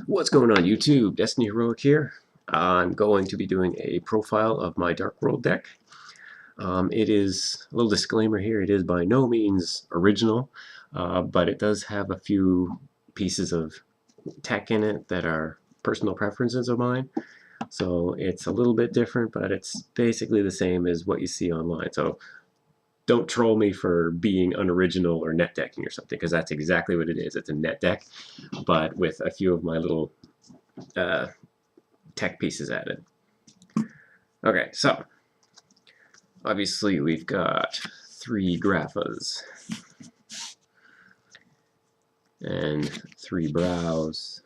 What's going on YouTube? Destiny Heroic here. I'm going to be doing a profile of my Dark World deck. It is, a little disclaimer here, it is by no means original, but it does have a few pieces of tech in it that are personal preferences of mine. So it's a little bit different, but it's basically the same as what you see online. So don't troll me for being unoriginal or net decking or something, because that's exactly what it is. It's a net deck, but with a few of my little tech pieces added. Okay, so obviously we've got 3 Graphas and 3 Brows,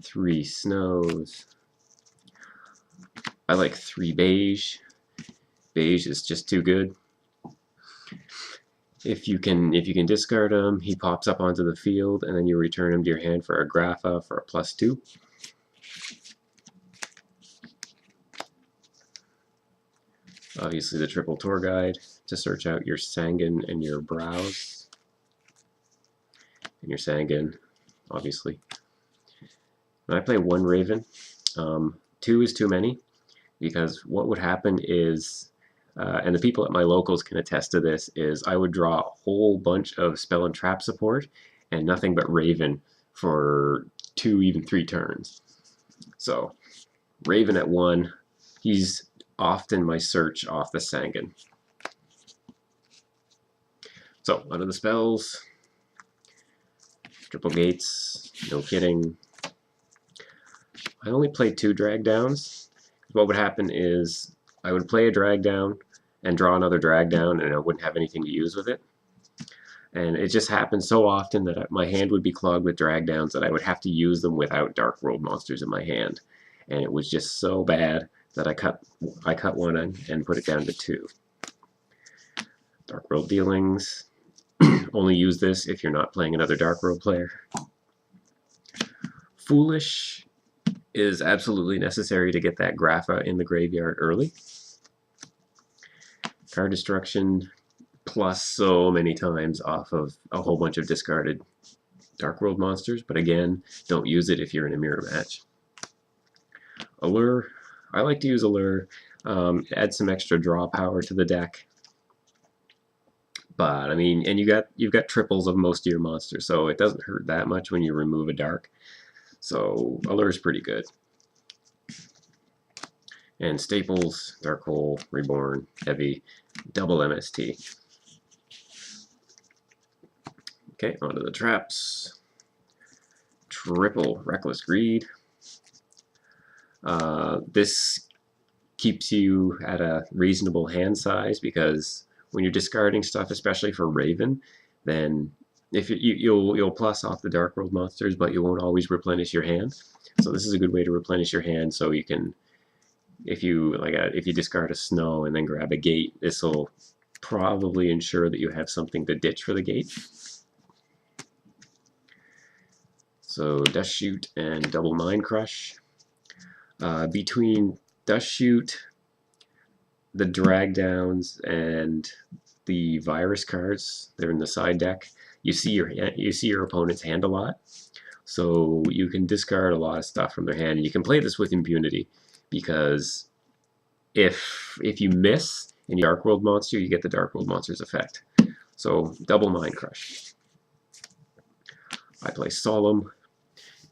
3 Snows. I like 3 Beige. Beige is just too good. If you can discard him, he pops up onto the field, and then you return him to your hand for a Grapha for a +2. Obviously the triple tour guide to search out your Sanguine and your Brows. And your Sanguine, obviously. When I play 1 Raven, 2 is too many, because what would happen is, and the people at my locals can attest to this, is I would draw a whole bunch of spell and trap support and nothing but Raven for 2, even 3 turns. So Raven at 1, he's often my search off the Sanguine. So out of the spells, triple gates, no kidding. I only played 2 drag downs. What would happen is I would play a drag down and draw another drag down, and I wouldn't have anything to use with it. And it just happened so often that my hand would be clogged with drag downs that I would have to use them without Dark World monsters in my hand. And it was just so bad that I cut one and put it down to 2. Dark World dealings. Only use this if you're not playing another Dark World player. Foolish is absolutely necessary to get that Grapha in the graveyard early. Card destruction plus so many times off of a whole bunch of discarded Dark World monsters, but again, don't use it if you're in a mirror match. Allure, I like to use Allure. Add some extra draw power to the deck. But I mean, and you've got triples of most of your monsters, so it doesn't hurt that much when you remove a dark. So Allure is pretty good. And staples, Dark Hole, Reborn, Heavy, double MST. Okay, onto the traps. Triple Reckless Greed. This keeps you at a reasonable hand size, because when you're discarding stuff, especially for Raven, then if you'll plus off the Dark World monsters, but you won't always replenish your hand. So this is a good way to replenish your hand. So you can, if you discard a Snow and then grab a Gate, this will probably ensure that you have something to ditch for the Gate. So Dust Shoot and double Mind Crush. Between Dust Shoot, the drag downs, and the virus cards, they're in the side deck. You see your opponent's hand a lot, so you can discard a lot of stuff from their hand. And you can play this with impunity, because if you miss in your Dark World monster, you get the Dark World monster's effect. So double Mind Crush. I play Solemn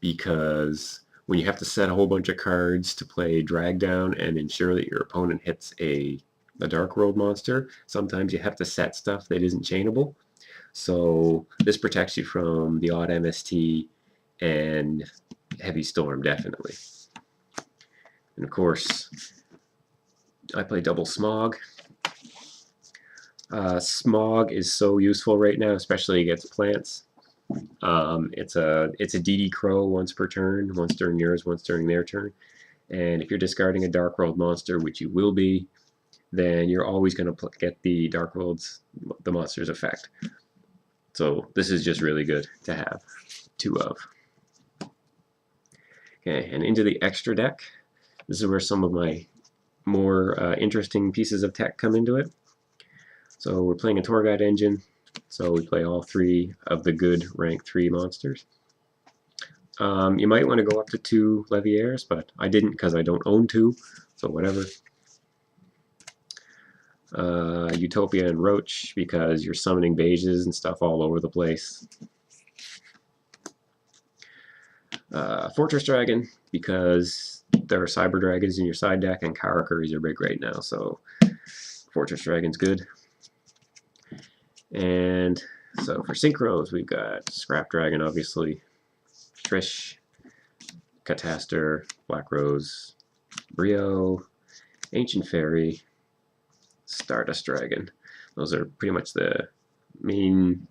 because when you have to set a whole bunch of cards to play drag down and ensure that your opponent hits a Dark World monster, sometimes you have to set stuff that isn't chainable. So this protects you from the odd MST and Heavy Storm, definitely. And of course, I play double Smog. Smog is so useful right now, especially against plants. It's a DD Crow once per turn, once during yours, once during their turn. And if you're discarding a Dark World monster, which you will be, then you're always going to get the Dark World's, the monster's effect. So this is just really good to have 2 of. Okay, and into the extra deck. This is where some of my more interesting pieces of tech come into it. So we're playing a tour guide engine. So we play all 3 of the good rank 3 monsters. You might want to go up to 2 Leviaires, but I didn't because I don't own 2, so whatever. Utopia and Roach because you're summoning beiges and stuff all over the place. Fortress Dragon because there are Cyber Dragons in your side deck, and Karakuris are big right now, so Fortress Dragon's good. And so for Synchros, we've got Scrap Dragon, obviously, Trish, Cataster, Black Rose, Brio, Ancient Fairy, Stardust Dragon. Those are pretty much the main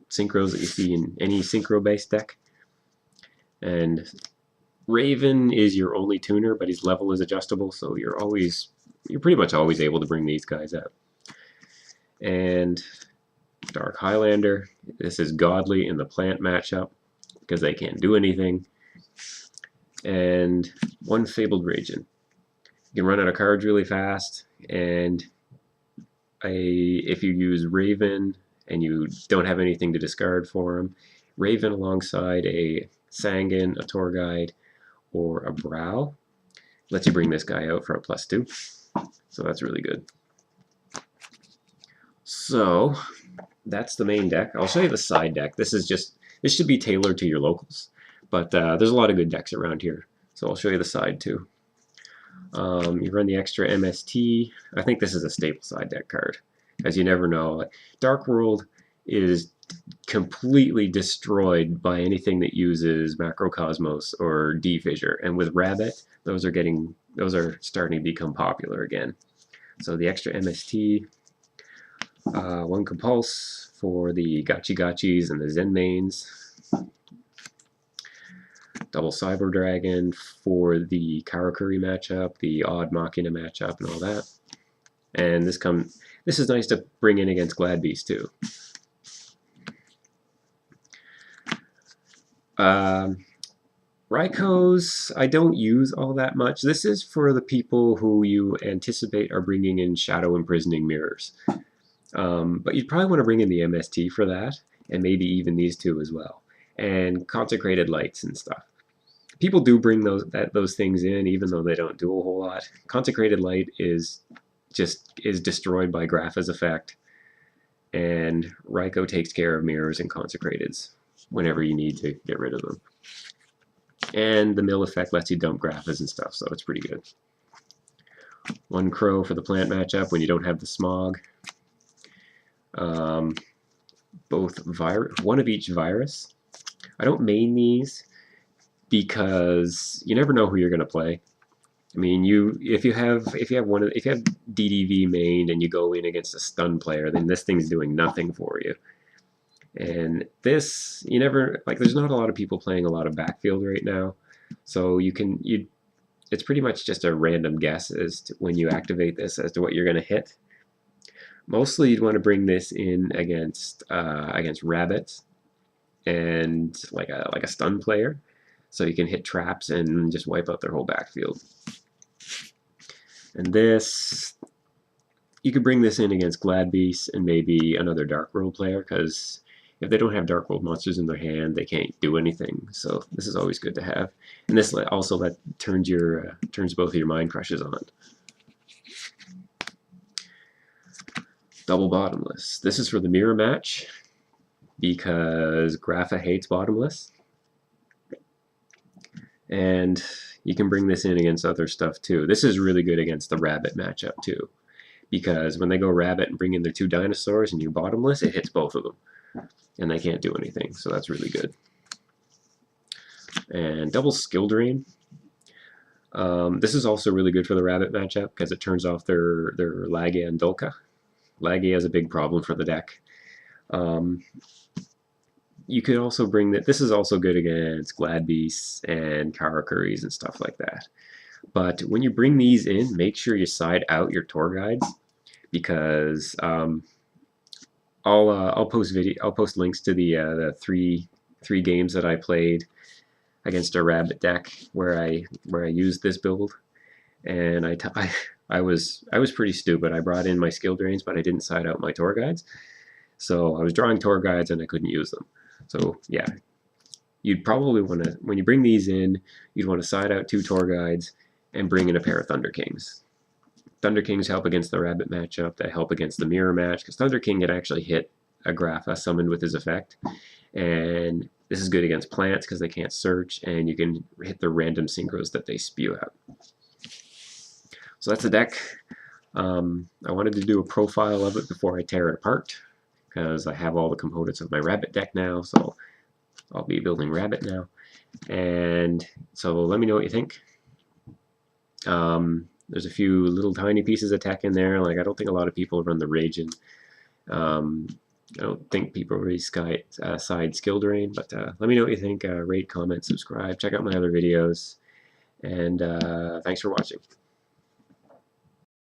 synchros that you see in any synchro-based deck. And Raven is your only tuner, but his level is adjustable, so you're pretty much always able to bring these guys out. And Dark Highlander, this is godly in the plant matchup because they can't do anything. And one Fabled Raging. You can run out of cards really fast, and if you use Raven and you don't have anything to discard for him, Raven alongside a Sangan, a Tour Guide, or a Brow lets you bring this guy out for a +2. So that's really good. So that's the main deck. I'll show you the side deck. This should be tailored to your locals, but there's a lot of good decks around here. So I'll show you the side too. You run the extra MST. I think this is a staple side deck card, as you never know. Dark World is completely destroyed by anything that uses Macrocosmos or D-Fissure, and with Rabbit, those are starting to become popular again. So the extra MST, one Compulse for the Gachi Gachis and the Zen mains, double Cyber Dragon for the Karakuri matchup, the Odd Machina matchup, and all that. And this is nice to bring in against Glad Beast too. Raikos, I don't use all that much. This is for the people who you anticipate are bringing in Shadow Imprisoning Mirrors. But you'd probably want to bring in the MST for that, and maybe even these two as well. And Consecrated Lights and stuff. People do bring those things in, even though they don't do a whole lot. Consecrated Light is destroyed by Grapha's effect, and Raiko takes care of mirrors and consecrateds whenever you need to get rid of them. And the mill effect lets you dump Graphas and stuff, so it's pretty good. One Crow for the plant matchup when you don't have the smog. One of each virus. I don't main these because you never know who you're going to play. I mean, if you have DDV mained and you go in against a stun player, then this thing's doing nothing for you. And this, there's not a lot of people playing a lot of backfield right now, so it's pretty much just a random guess as to when you activate this as to what you're going to hit. Mostly, you'd want to bring this in against rabbits and like a stun player, so you can hit traps and just wipe out their whole backfield. And this, you could bring this in against Glad Beast and maybe another Dark World player, because if they don't have Dark World monsters in their hand, they can't do anything. So this is always good to have. And this also turns both of your Mind Crushes on. Double Bottomless. This is for the mirror match because Grapha hates Bottomless. And you can bring this in against other stuff too. This is really good against the Rabbit matchup too, because when they go Rabbit and bring in their 2 dinosaurs and you Bottomless, it hits both of them. And they can't do anything, so that's really good. And double Skill Drain. This is also really good for the Rabbit matchup because it turns off their Lagia and Dolka. Lagia is a big problem for the deck. You could also bring that. This is also good against Glad Beasts and Karakuris and stuff like that. But when you bring these in, make sure you side out your tour guides, because I'll post links to the three games that I played against a rabbit deck where I used this build, and I was pretty stupid. I brought in my skill drains, but I didn't side out my tour guides, so I was drawing tour guides and I couldn't use them. So yeah, you'd probably want to, when you bring these in, you'd want to side out 2 Tour Guides and bring in a pair of Thunder Kings. Thunder Kings help against the Rabbit matchup, they help against the Mirror match, because Thunder King can actually hit a Grapha summoned with his effect, and this is good against plants because they can't search, and you can hit the random synchros that they spew out. So that's the deck. I wanted to do a profile of it before I tear it apart, because I have all the components of my Rabbit deck now, so I'll be building Rabbit now. And so let me know what you think. There's a few little tiny pieces of tech in there. Like, I don't think a lot of people run the Raging. I don't think people really side skill drain, but let me know what you think. Rate, comment, subscribe, check out my other videos, and thanks for watching.